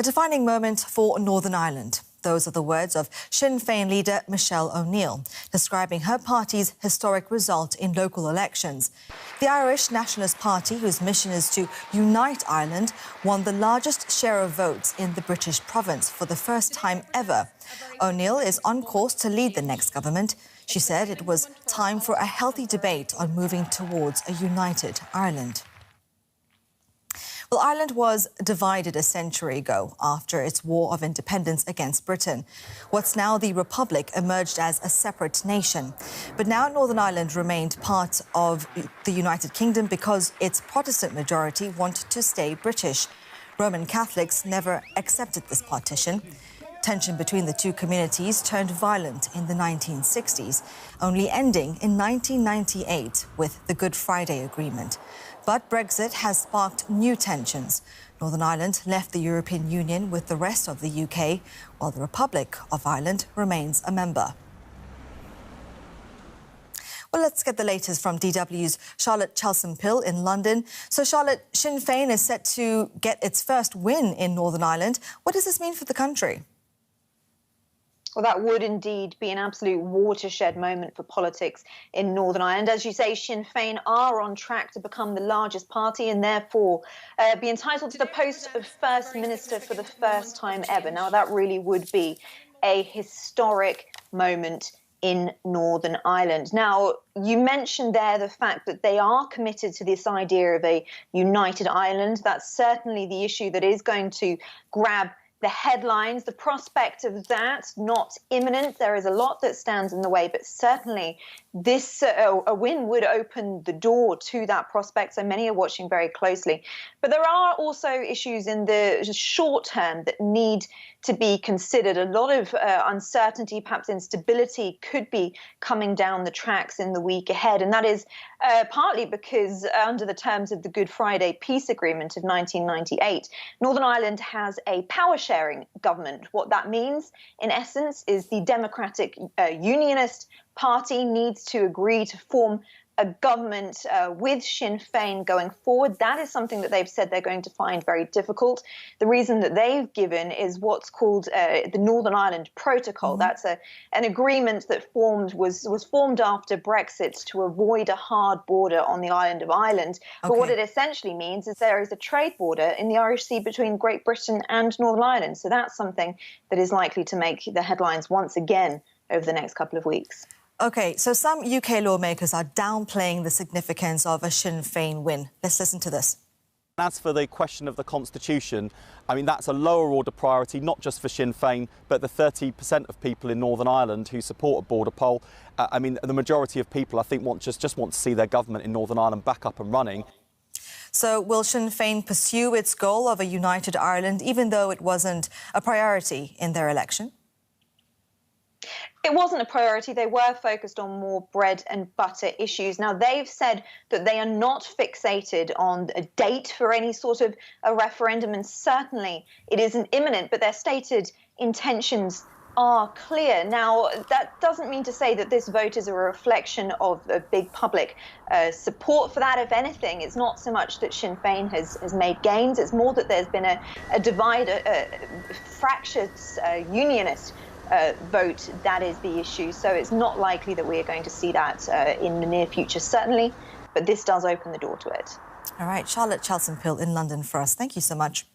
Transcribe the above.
A defining moment for Northern Ireland. Those are the words of Sinn Fein leader Michelle O'Neill, describing her party's historic result in local elections. The Irish Nationalist Party, whose mission is to unite Ireland, won the largest share of votes in the British province for the first time ever. O'Neill is on course to lead the next government. She said it was time for a healthy debate on moving towards a united Ireland. Well, Ireland was divided a century ago after its war of independence against Britain. What's now the Republic emerged as a separate nation. But now Northern Ireland remained part of the United Kingdom because its Protestant majority want to stay British. Roman Catholics never accepted this partition. Tension between the two communities turned violent in the 1960s, only ending in 1998 with the Good Friday Agreement. But Brexit has sparked new tensions. Northern Ireland left the European Union with the rest of the UK, while the Republic of Ireland remains a member. Well, let's get the latest from DW's Charlotte Chalson-Pill in London. So, Charlotte, Sinn Fein is set to get its first win in Northern Ireland. What does this mean for the country? Well, that would indeed be an absolute watershed moment for politics in Northern Ireland. As you say, Sinn Fein are on track to become the largest party and therefore be entitled to the post of First Minister for the first time ever. Now, that really would be a historic moment in Northern Ireland. Now, you mentioned there the fact that they are committed to this idea of a united Ireland. That's certainly the issue that is going to grab the headlines. The prospect of that, not imminent. There is a lot that stands in the way, but certainly this a win would open the door to that prospect. So many are watching very closely. But there are also issues in the short term that need to be considered. A lot of uncertainty, perhaps instability, could be coming down the tracks in the week ahead. And that is partly because under the terms of the Good Friday Peace Agreement of 1998, Northern Ireland has a power-sharing government. What that means, in essence, is the Democratic Unionist Party needs to agree to form a government with Sinn Fein going forward. That is something that they've said they're going to find very difficult. The reason that they've given is what's called the Northern Ireland Protocol. That's an agreement that was formed after Brexit to avoid a hard border on the island of Ireland. But what it essentially means is there is a trade border in the Irish Sea between Great Britain and Northern Ireland. So that's something that is likely to make the headlines once again over the next couple of weeks. OK, so some UK lawmakers are downplaying the significance of a Sinn Fein win. Let's listen to this. As for the question of the Constitution, I mean, that's a lower order priority, not just for Sinn Fein, but the 30% of people in Northern Ireland who support a border poll. I mean, the majority of people, I think, just want to see their government in Northern Ireland back up and running. So will Sinn Fein pursue its goal of a united Ireland, even though it wasn't a priority in their election? It wasn't a priority. They were focused on more bread and butter issues. Now, they've said that they are not fixated on a date for any sort of a referendum, and certainly it isn't imminent, but their stated intentions are clear. Now, that doesn't mean to say that this vote is a reflection of a big public support for that. If anything, it's not so much that Sinn Fein has made gains. It's more that there's been a divide, a fractured unionist vote. That is the issue. So it's not likely that we are going to see that in the near future, certainly. But this does open the door to it. All right, Charlotte Chalson-Pill in London for us. Thank you so much.